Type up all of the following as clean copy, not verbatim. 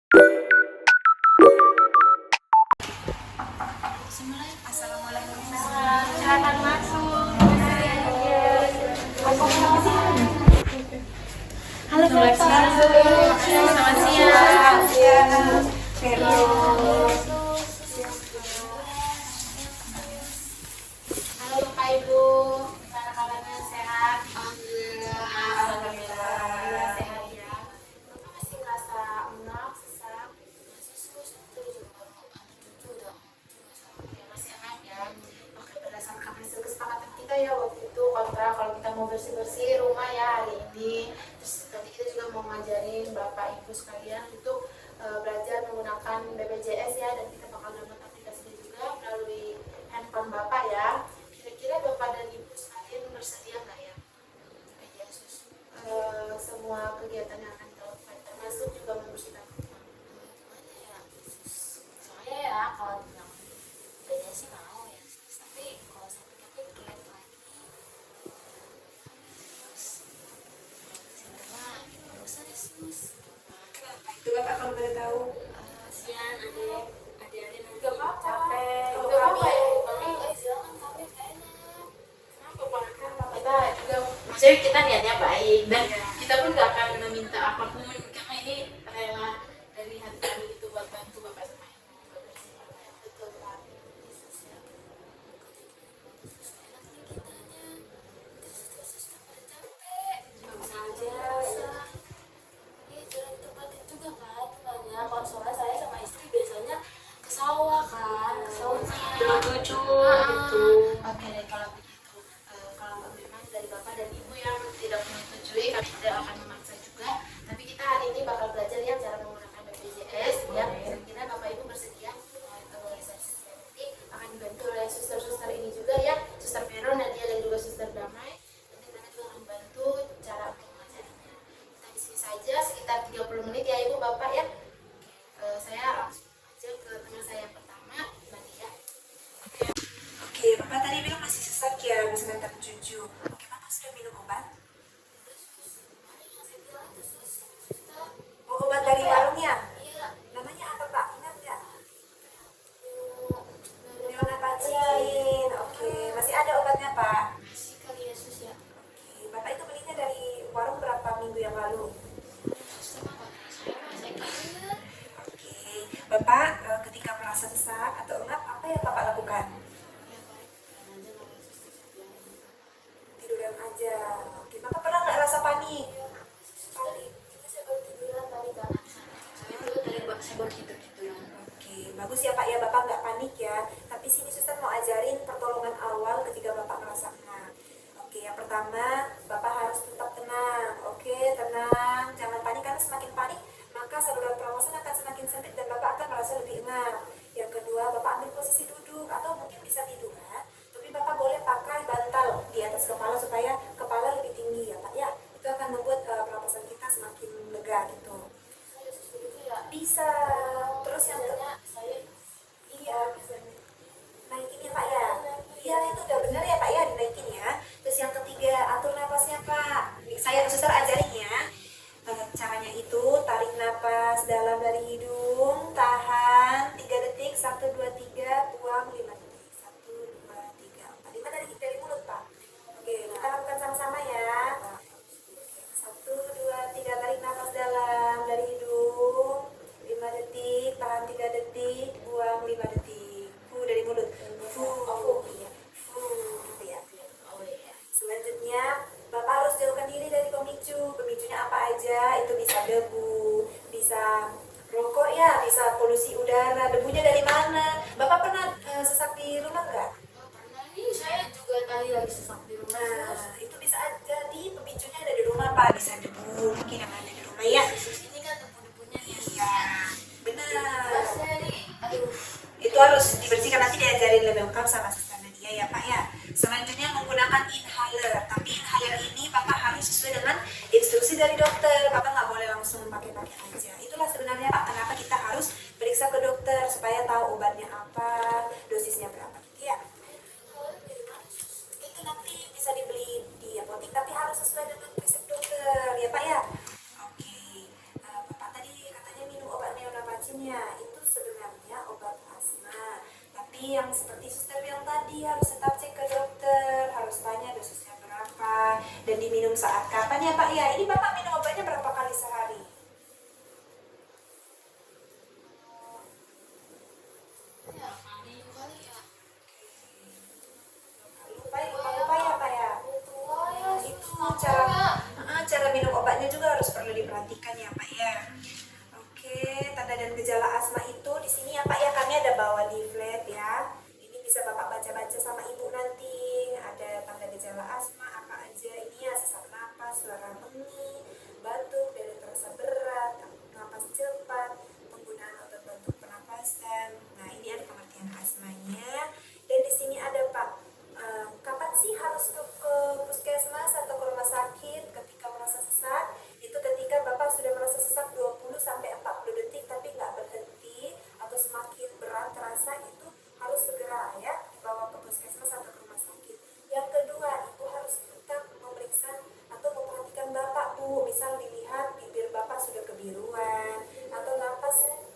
Assalamualaikum. Silakan masuk. Halo Bapak. Selamat siang. Halo Bapak Ibu. Gimana kabarnya, sehat? Alhamdulillah sehat ya. Bapak masih merasa enak, sesak? Masih enak ya. Oke, berdasarkan hasil kesepakatan kita ya waktu itu kontrak kalau kita mau bersih-bersih rumah ya hari ini. Terus tadi kita juga mau ngajarin Bapak Ibu sekalian untuk belajar menggunakan BPJS ya, dan kita bakal download aplikasinya juga melalui handphone Bapak ya. Kira-kira Bapak dan Ibu sekalian bersedia nggak ya? Semua kegiatan yang akan dilakukan termasuk juga membersihkan rumah. Soalnya ya kalau bilang beda sih mau ya, tapi kalau saya pikir-pikir lagi sebenarnya bosan ya sus. Kenapa itu Bapak kalau boleh tahu? Kasihan adik-adik nanti capek. Gak apa-apa ya. Jangan capek gak enak. Kenapa Pak? Kita juga, maksudnya kita niatnya baik dan kita pun gak akan meminta apapun karena ini rela dari hati kami itu buat bantu Bapak sama Ibu. Betul Pak. Bisa aja. Ini jalan ditempatin juga kan temannya. Kalau soalnya saya sama istri biasanya ke sawah kan, ke sawahnya. Dengan cucu gitu. Oke deh kalau begitu. Kalau memang dari Bapak dan Ibu yang tidak menyetujui, kami tidak akan memaksa juga. Tapi kita hari ini bakal belajar ya cara menggunakan BPJS ya. Kira-kira Bapak Ibu bersedia? Nanti akan dibantu oleh suster-suster ini juga ya, Suster Vero, Nadia dan juga Suster Damai. Nanti mereka juga akan bantu cara untuk mengajarnya. Kita di sini saja sekitar 30 menit ya Ibu Bapak ya. Saya langsung aja ke teman saya yang pertama, Nadia. Oke, Bapak tadi bilang masih sesak ya, habis ngantar cucu. Oke, Bapak sudah minum obat? Oh, obat dari warung ya? Iya. Namanya apa Pak? Ingat nggak? Neonatacin. Oke, masih ada obatnya Pak? Masih kali ya sus ya. Oke, Bapak itu belinya dari warung berapa minggu yang lalu? Sus sama nggak pernah saya kira. Oke, Bapak ketika merasa sesak atau engap, apa yang Bapak lakukan? Ya baik. Aja nggak ada sus. Tiduran aja. Oke, Bapak pernah nggak rasa panik? Panik. Saya baru tiduran tadi kan. Saya juga tadi saya baru tidur ya. Oke, bagus ya Pak ya, Bapak nggak panik ya. Tapi sini suster mau ajarin pertolongan awal ketika Bapak merasa enak. Oke, yang pertama Bapak harus tetap tenang. Oke, tenang, jangan panik karena semakin panik maka saluran pernapasan akan semakin sempit dan Bapak akan merasa lebih enak. Yang kedua, Bapak ambil posisi duduk atau mungkin bisa tiduran, tapi Bapak boleh pakai bantal di atas kepala supaya kepala lebih tinggi ya Pak ya. Itu akan membuat pernapasan kita semakin lega gitu. Saya sus begitu ya. Bisa. Terus yang Biasanya saya iya, naikin ya Pak ya. Iya, itu udah benar ya Pak ya, dinaikin ya. Terus yang ketiga, atur napasnya Pak. Saya suster ajarin ya. Caranya itu tarik napas dalam dari hidung, tahan 3 detik, 1 2 3, buang 5 detik. 1 2 3 4 5 dari mulut Pak. Oke, kita lakukan sama-sama ya. 1 2 3, tarik napas dalam dari hidung 5 detik, tahan 3 detik, buang 5 detik. Dari mulut. Iya. Gitu ya. oh iya. Selanjutnya, Bapak harus jauhkan diri dari pemicu. Pemicunya apa aja? Itu bisa debu, bisa rokok ya, bisa polusi udara. Debunya dari mana? Bapak pernah sesak di rumah nggak? Pernah nih, saya juga tadi lagi sesak di rumah. Nah, itu bisa jadi pemicunya ada di rumah Pak. Bisa debu, mungkin yang ada di rumah ya. Sus ini kan debu-debunya nih. Iya, benar. Saya nih, aduh. Itu harus dibersihkan, nanti diajarin lebih lengkap sama suster Nadia ya Pak ya. Selanjutnya menggunakan inhaler, tapi inhaler ini Bapak harus sesuai dengan instruksi dari dokter. Bapak nggak boleh langsung pakai-pakai aja. Itulah sebenarnya Pak kenapa kita harus periksa ke dokter supaya tahu obatnya apa, dosisnya berapa gitu ya. Itu nanti bisa dibeli di apotek tapi harus sesuai dengan resep dokter ya Pak ya. Oke, Bapak tadi katanya minum obat neonat ibuprofen itu sebenarnya obat asma. Tapi yang seperti suster bilang tadi harus tetap cek ke dokter, harus tanya dosisnya berapa dan diminum saat kapan ya Pak ya. Ini Bapak minum obatnya berapa kali sehari? Ya, kali ya. Lupa ya Pak ya. Tua ya, Itu cara cara minum obatnya juga harus perlu diperhatikan ya Pak ya. Oke, tanda dan gejala asma itu di sini ya Pak ya, kami ada bawa leaflet ya. Ini bisa Bapak baca-baca sama Ibu nanti. Ada tanda gejala asma apa aja. Ini ya sesak napas, suara bengih, batuk, dada terasa berat, napas cepat, penggunaan otot bantu pernapasan. Nah, ini ada pengertian asmanya. Dan di sini ada Pak, kapan sih harus ke puskesmas atau ke rumah sakit ketika merasa sesak? Itu ketika Bapak sudah merasa sesak 20 sampai 40 detik tapi nggak berhenti atau semakin berat terasa, itu harus segera ya dibawa ke puskesmas atau ke rumah sakit. Yang kedua, Ibu harus tetap memeriksa atau memperhatikan Bapak Bu. Misal dilihat bibir Bapak sudah kebiruan atau napasnya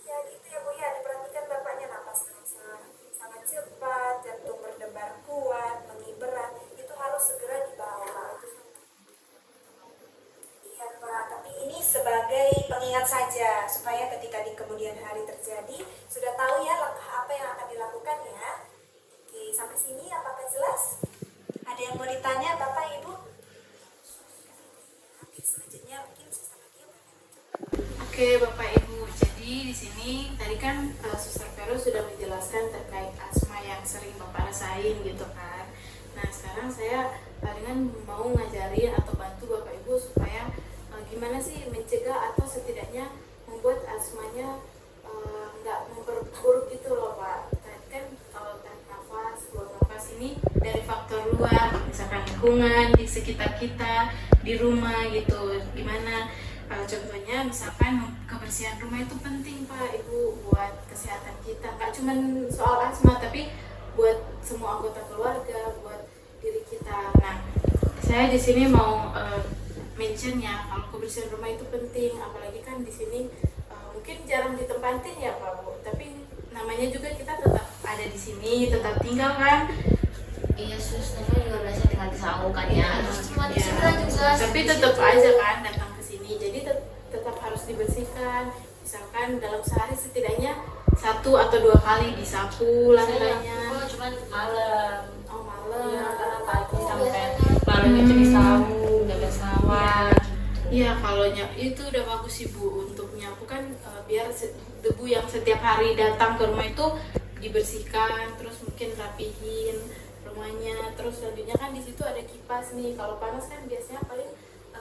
iya gitu ya Bu ya, diperhatikan Bapaknya napas terasa sangat cepat, jantung berdebar kuat, mengiberat, itu harus segera dibawa. Iya Pak, tapi ini sebagai pengingat saja supaya ketika di kemudian hari terjadi sudah tahu ya langkah apa yang akan dilakukan ya. Oke, sampai sini apakah jelas? Ada yang mau ditanya Bapak Ibu? Oke, selanjutnya mungkin bisa lagi. Oke Bapak Ibu, jadi di sini tadi kan Suster Vero sudah menjelaskan terkait asma yang sering Bapak rasain gitu kan. Nah sekarang saya palingan mau ngajarin atau bantu Bapak Ibu supaya gimana sih mencegah atau setidaknya membuat asmanya nggak memperburuk gitu loh Pak. Tadi kan kalau tarik nafas, buang nafas ini dari faktor luar, misalkan lingkungan di sekitar kita, di rumah gitu. Gimana? Contohnya misalkan kebersihan rumah itu penting Pak Ibu buat kesehatan kita, nggak cuma soal asma tapi buat semua anggota keluarga, buat diri kita. Nah saya di sini mau mention ya kalau kebersihan rumah itu penting, apalagi kan di sini mungkin jarang ditempatin ya Pak Bu, tapi namanya juga kita tetap ada di sini, tetap tinggal kan. iya sus, namanya juga biasa tinggal di saung kan ya. Cuma di sini juga. Tapi tetap aja kan datang ke sini, jadi tetap harus dibersihkan. Misalkan dalam sehari setidaknya 1 atau 2 kali disapu lantainya. Oh, cuma malam. Oh malam. Iya, karena pagi sampai malam itu di saung, jaga sawah. Iya, kalau itu udah bagus sih Bu untuk nyapu kan biar debu yang setiap hari datang ke rumah itu dibersihkan, terus mungkin rapihin rumahnya. Terus selanjutnya kan di situ ada kipas nih. Kalau panas kan biasanya paling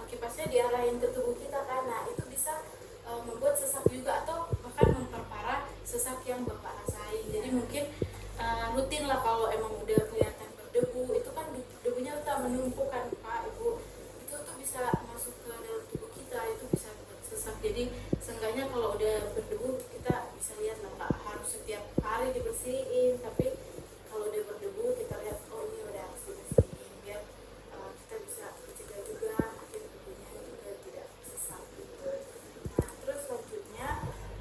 kipasnya diarahin ke tubuh kita kan. Nah, itu bisa membuat sesak juga atau bahkan memperparah sesak yang Bapak rasain. Jadi mungkin rutin lah kalau emang udah kelihatan berdebu, itu kan debunya udah menumpuk kan Pak Ibu. Itu tuh bisa masuk ke dalam tubuh kita, itu bisa buat sesak. Jadi seenggaknya kalau udah berdebu kita bisa lihat lah, nggak harus setiap hari dibersihin, tapi kalau udah berdebu kita lihat oh ini udah harus dibersihin biar kita bisa mencegah juga mungkin debunya juga tidak sesak gitu. Nah terus selanjutnya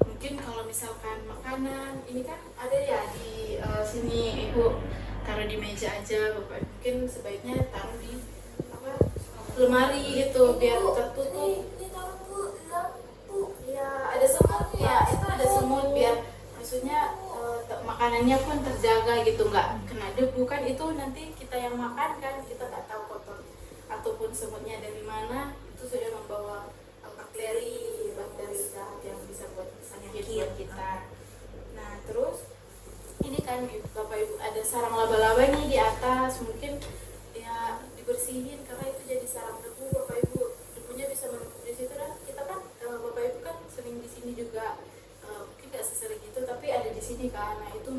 mungkin kalau misalkan makanan ini kan ada ya di sini Ibu taruh di meja aja Bapak, mungkin sebaiknya taruh di apa lemari gitu biar tertutup. Ya ada semut ya, itu ada semut biar maksudnya makanannya pun terjaga gitu, nggak kena debu kan. Itu nanti kita yang makan kan kita nggak tahu kotor ataupun semutnya dari mana, itu sudah membawa bakteri jahat yang bisa buat sakit buat kita. Nah terus ini kan Bapak Ibu ada sarang laba-laba nih di atas, mungkin ya dibersihin karena itu jadi sarang debu Bapak Ibu. Debunya bisa menumpuk di situ dan kita kan Bapak Ibu kan sering di sini juga, mungkin nggak sesering itu tapi ada di sini kan. Nah itu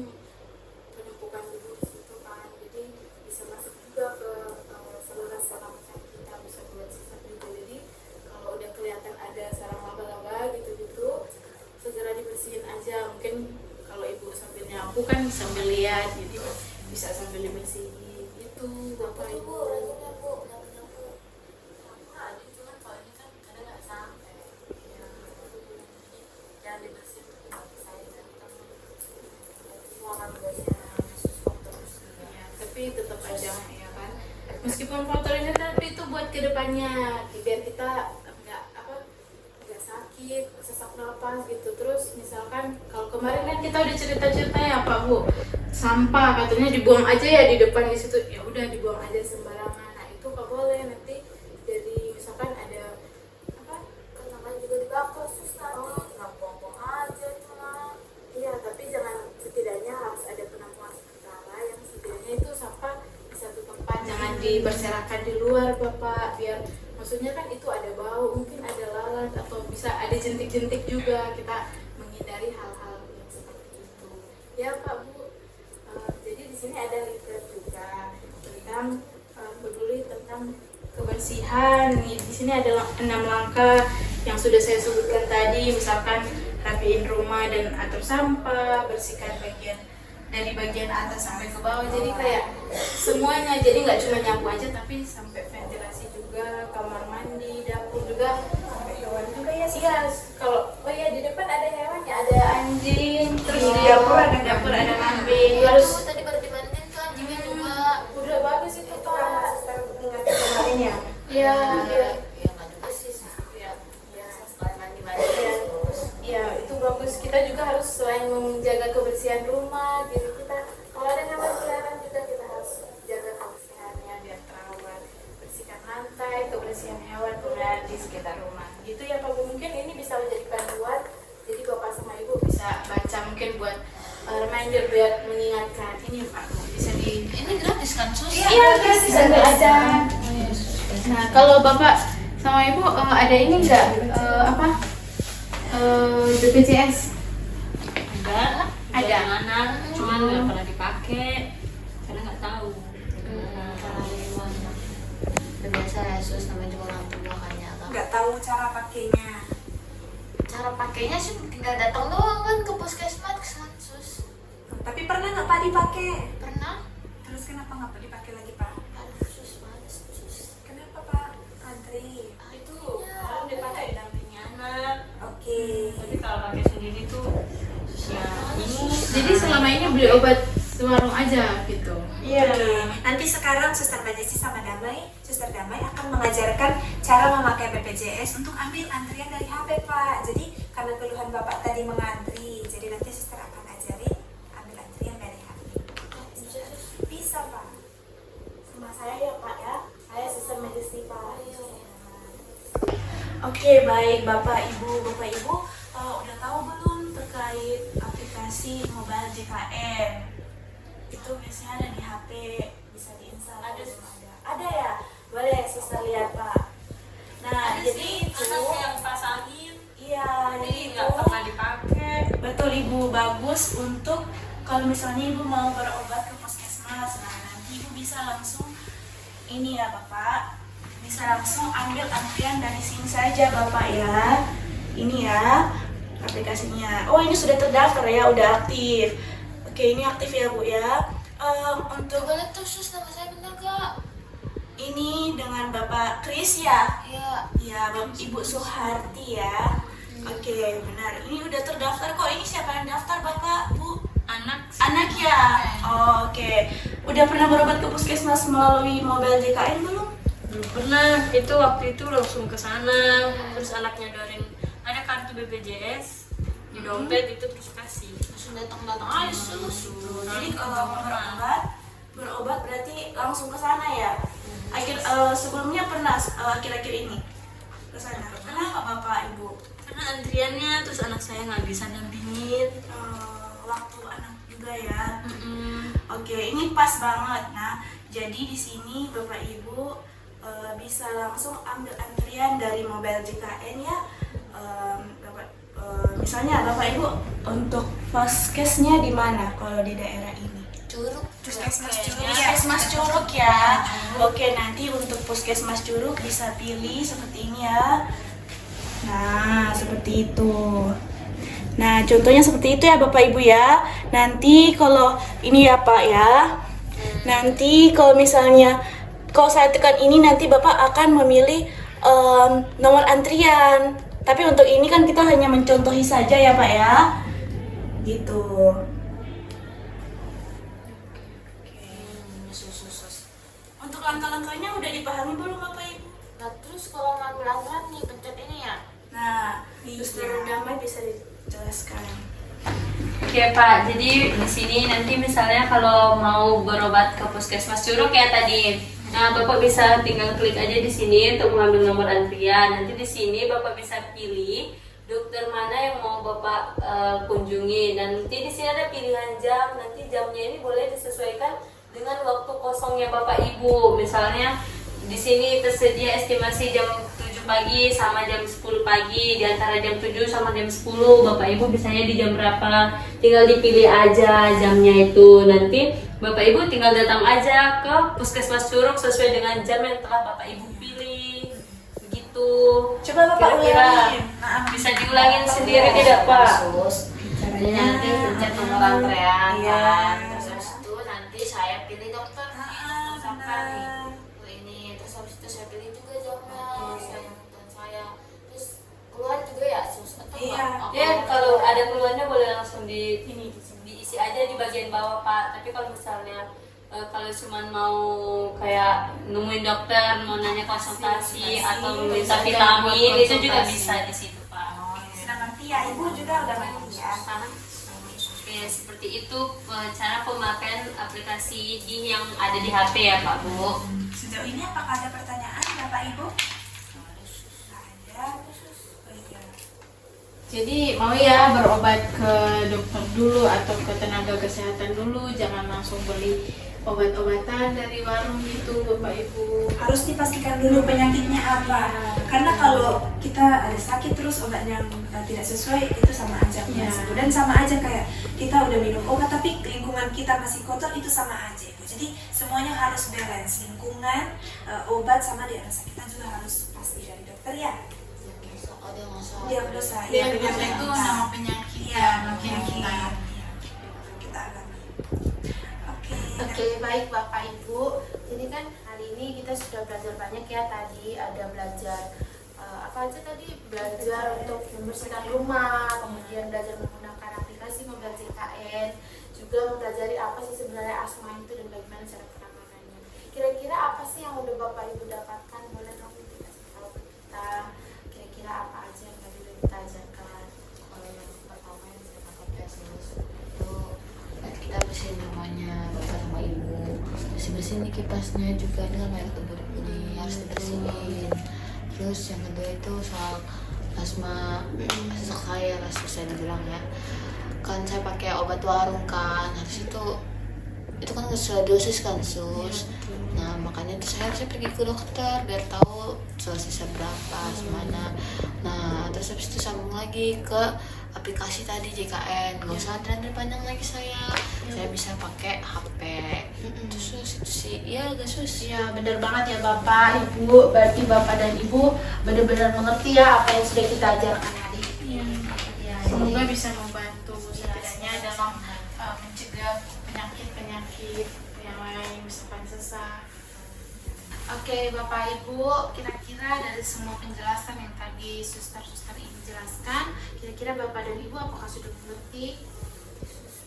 penumpukan debu di situ kan, jadi bisa masuk juga ke saluran pernapasan kita, bisa buat sesak juga. Jadi kalau udah kelihatan ada sarang laba-laba gitu-gitu segera dibersihin aja. Mungkin kalau Ibu sambil nyapu kan sambil lihat, jadi bisa sambil dibersihin itu Bapak Ibu. dipersiapkan saya datang semua orang biasanya khusus faktor usia. Ya, tapi tetap aja ya kan. Meskipun faktor ini tapi itu buat kedepannya biar kita nggak sakit, sesak napas gitu. Terus misalkan kalau kemarin kan kita udah cerita ya Pak Bu, sampah katanya dibuang aja ya di depan di situ, ya udah dibuang aja sembarangan. Nah itu nggak boleh, nanti jadi misalkan ada apa? Kan namanya juga dibakar sus nanti nggak buang-buang aja cuma. Iya, tapi jangan, setidaknya harus ada penampungan sementara yang setidaknya itu sampah di satu tempat, jangan diberserakan di luar Bapak, biar maksudnya kan itu ada bau, mungkin ada lalat atau bisa ada jentik-jentik juga, kita menghindari hal-hal yang seperti itu. Ya Pak Bu, jadi di sini ada leaflet juga tentang peduli tentang kebersihan. Di sini ada 6 langkah yang sudah saya sebutkan tadi, misalkan rapiin rumah dan atur sampah, bersihkan dari bagian atas sampai ke bawah, jadi kayak semuanya, jadi nggak cuma nyapu aja tapi sampai ventilasi juga, kamar mandi, dapur juga, sampai hewan juga ya sih. Iya, kalau di depan ada hewan ya, ada anjing, terus di dapur ada kambing, terus Tadi baru dimandiin tuh anjingnya juga. udah bagus itu Itu kan Pak. suster ingat kemarin ya. Iya, iya. Ya nggak juga sih. Iya, iya. Sekali mandi-mandi. Ya itu bagus, kita juga harus selain menjaga kebersihan rumah diri kita, kalau ada hewan peliharaan juga kita harus jaga kebersihannya biar terawat, bersihkan lantai, kebersihan hewan peliharaan di sekitar rumah gitu ya Pak Bu. Mungkin ini bisa menjadi panduan, jadi Bapak sama Ibu bisa baca mungkin buat reminder, buat mengingatkan ini Pak Bu, bisa di Ini gratis kan sus? iya gratis ada. Nah kalau Bapak sama Ibu ada ini enggak BPJS? Enggak, Ada. mana? Cuman nggak pernah dipakai karena nggak tahu. Udah biasa ya sus, namanya juga orang tua kan ya kan. Nggak tahu cara pakainya. Cara pakainya sih tinggal datang doang kan ke puskesmas kan sus. Tapi pernah nggak Pak dipakai? Pernah? Terus kenapa nggak dipakai lagi Pak? Aduh sus, males sus. Kenapa Pak? Antri. Itu kalau dipakai dampingi anak. Oke. Tapi kalau pakai sendiri tuh ya ini. Jadi selama ini beli obat sewarung aja gitu. Iya. Nanti sekarang Suster Bajesi sama Suster Damai akan mengajarkan cara memakai BPJS untuk ambil antrian dari HP Pak. Jadi karena keluhan Bapak tadi mengantri, jadi nanti Suster akan ajarin ambil antrian dari HP. Bisa Pak. Sama saya ya Pak ya. Saya Suster Majesty Pak. Oke, baik Bapak Ibu udah tahu belum terkait aplikasi mobile JKN? Itu biasanya ada di HP, bisa diinstal. Ada ya? Boleh Suster lihat Pak. Nah, Ada jadi sih itu anak yang pasangin, iya, tapi jadi nggak itu pernah dipakai. betul Ibu, bagus untuk kalau misalnya Ibu mau berobat ke puskesmas. Nah, nanti Ibu bisa langsung ini ya Bapak, bisa langsung ambil antrian dari sini saja Bapak ya. Ini ya aplikasinya. Oh, ini sudah terdaftar ya, udah aktif. Oke, ini aktif ya Bu ya. Untuk Coba lihat tuh sus, nama saya bener gak? ini dengan Bapak Kris ya. Iya. Ya, Ibu Suharti ya. Oke, benar. Ini udah terdaftar kok. Ini siapa yang daftar Bapak, Bu? Anak ya? Oh, oke. Udah pernah berobat ke puskesmas melalui mobile JKN belum? Belum pernah. Itu waktu itu langsung ke sana, terus anaknya nyodorin ada kartu BPJS di dompet itu terus kasih. Langsung datang aja sus. Jadi kalau mau berobat berarti langsung ke sana ya? Sebelumnya pernah akhir-akhir ini ke sana. Kenapa Bapak Ibu? Karena antriannya terus anak saya nggak bisa dampingin. Waktu anak juga ya. Oke, ini pas banget. Nah, jadi di sini Bapak Ibu bisa langsung ambil antrian dari mobile JKN ya. Misalnya Bapak Ibu untuk puskesnya di mana kalau di daerah ini? Curug. Puskesmas Curug ya. Oke, nanti untuk puskesmas Curug bisa pilih seperti ini ya. Nah, seperti itu. Nah, contohnya seperti itu ya Bapak Ibu ya. Nanti kalau ini ya Pak ya. Nanti kalau misalnya kalau saya tekan ini nanti Bapak akan memilih nomor antrian. Tapi untuk ini kan kita hanya mencontohi saja ya Pak ya. Gitu. Untuk langkah-langkahnya udah dipahami belum Bapak Ibu? Nah terus kalau ngambil antrean nih pencet ini ya. Nah, Suster Damai bisa dijelaskan. Oke Pak, jadi di sini nanti misalnya kalau mau berobat ke puskesmas Curug ya tadi, nah Bapak bisa tinggal klik aja di sini untuk mengambil nomor antrian. Nanti di sini Bapak bisa pilih dokter mana yang mau Bapak kunjungi. Dan nanti di sini ada pilihan jam. Nanti jamnya ini boleh disesuaikan dengan waktu kosongnya Bapak Ibu. Misalnya di sini tersedia estimasi jam 7 pagi sama jam 10 pagi, di antara jam 7 sama jam 10. Bapak Ibu bisanya di jam berapa? Tinggal dipilih aja jamnya itu. Nanti Bapak Ibu tinggal datang aja ke Puskesmas Curug sesuai dengan jam yang telah Bapak Ibu pilih. Begitu. Coba Bapak Kira-kira ulangin. bisa diulangin sendiri tidak Pak? Jadi nanti pencet nomor antrean Iya. kan. Terus habis itu nanti saya pilih dokter siapa nih? ini. Terus habis itu saya pilih juga jamnya. Dan saya terus keluar juga ya sus atau Iya. enggak? Ya kalau ada keluarnya boleh langsung diisi aja di bagian bawah Pak. Tapi kalau misalnya kalau cuma mau kayak nemuin dokter, mau nanya konsultasi atau minta vitamin itu juga bisa di situ Pak. Sudah ngerti ya, Ibu juga udah ngerti ya. Oke, seperti itu cara pemakaian aplikasi di yang ada di HP ya Pak Bu. Sejauh ini apakah ada pertanyaan Bapak Ibu? Nggak ada. Oh, iya. Jadi mau ya berobat ke dokter dulu atau ke tenaga kesehatan dulu, jangan langsung beli obat-obatan dari warung gitu Bapak Ibu. Harus dipastikan dulu penyakitnya apa. Karena kalau kita ada sakit terus obatnya tidak sesuai, itu sama aja Iya. resiko. Dan sama aja kayak kita udah minum obat tapi lingkungan kita masih kotor, itu sama aja. Jadi semuanya harus balance, lingkungan, obat sama diagnosa kita juga harus pasti dari dokter ya. Ada masalah. Diagnosa. Diagnosa itu nama penyakit. Iya, penyakit. Kita alami. Oke, baik Bapak Ibu. Jadi kan hari ini kita sudah belajar banyak ya tadi. Ada belajar apa aja tadi? Belajar untuk membersihkan rumah, kemudian belajar menggunakan aplikasi Mobil JKN, juga mempelajari apa sih sebenarnya asma itu dan bagaimana cara penanganannya. Kira-kira apa sih yang udah Bapak Ibu dapatkan? Boleh dong dikasih tahu ke kita. Kira-kira apa aja yang tadi udah kita ajarkan? Kalau yang pertama yang saya dapat SMS itu kita bersihin rumahnya bapak sama ibu, bersih-bersihin nih kipasnya juga, ini kan banyak debu-debu nih harus dibersihin. Terus yang kedua itu soal asma sesak saya lah susah dibilang ya, kan saya pakai obat warung kan, harus itu kan sesuai dosis kan sus. Nah makanya itu saya harusnya pergi ke dokter biar tahu dosisnya berapa semana. Nah terus habis itu sambung lagi ke aplikasi tadi JKN, nggak usah antrean panjang lagi saya bisa pakai HP. Itu sus, itu sih ya agak sus. Ya benar banget ya Bapak, Ibu. Berarti Bapak dan Ibu benar-benar mengerti ya apa yang sudah kita ajarkan hari ini. Ya, semoga bisa membantu setidaknya dalam mencegah penyakit-penyakit yang lain, misalkan sesak. Oke Bapak Ibu, kira-kira dari semua penjelasan yang tadi suster-suster ini jelaskan, kira-kira Bapak dan Ibu apakah sudah mengerti?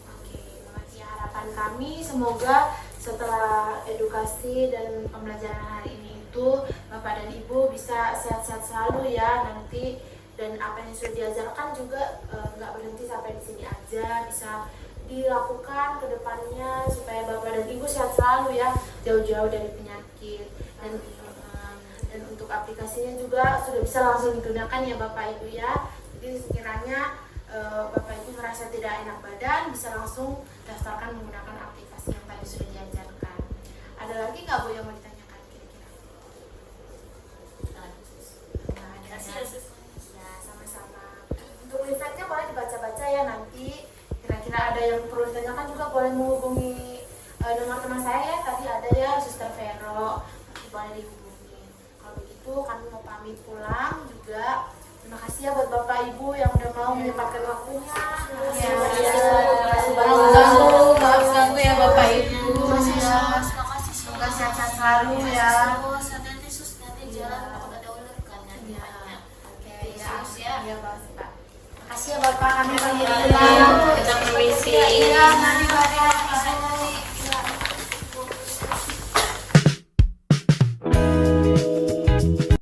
Oke, mengerti. Harapan kami semoga setelah edukasi dan pembelajaran hari ini itu Bapak dan Ibu bisa sehat-sehat selalu ya nanti, dan apa yang sudah diajarkan juga nggak berhenti sampai di sini aja, bisa dilakukan ke depannya supaya Bapak dan Ibu sehat selalu ya, jauh-jauh dari penyakit. Dan untuk aplikasinya juga sudah bisa langsung digunakan ya Bapak Ibu ya. Jadi sekiranya Bapak Ibu merasa tidak enak badan, bisa langsung daftarkan menggunakan aplikasi yang tadi sudah diajarkan. Ada lagi nggak Bu yang mau ditanyakan kira-kira? Nggak ada ya? Ya sama-sama. Untuk leafletnya boleh dibaca-baca ya nanti. Kira-kira ada yang perlu ditanyakan juga boleh menghubungi nomor teman saya ya. Tadi ada ya Suster Vero, boleh dihubungi. Kalau begitu kami mau pamit pulang juga. Terima kasih ya buat Bapak Ibu yang udah mau menyempatkan waktunya. Maaf ganggu ya Bapak Ibu. Semoga sehat-sehat selalu ya. Hati-hati sus, nanti jalan ada ular kan nanti banyak. Oke, ya. ya Bapak, kami permisi. Kita permisi. Iya, mari Bapak.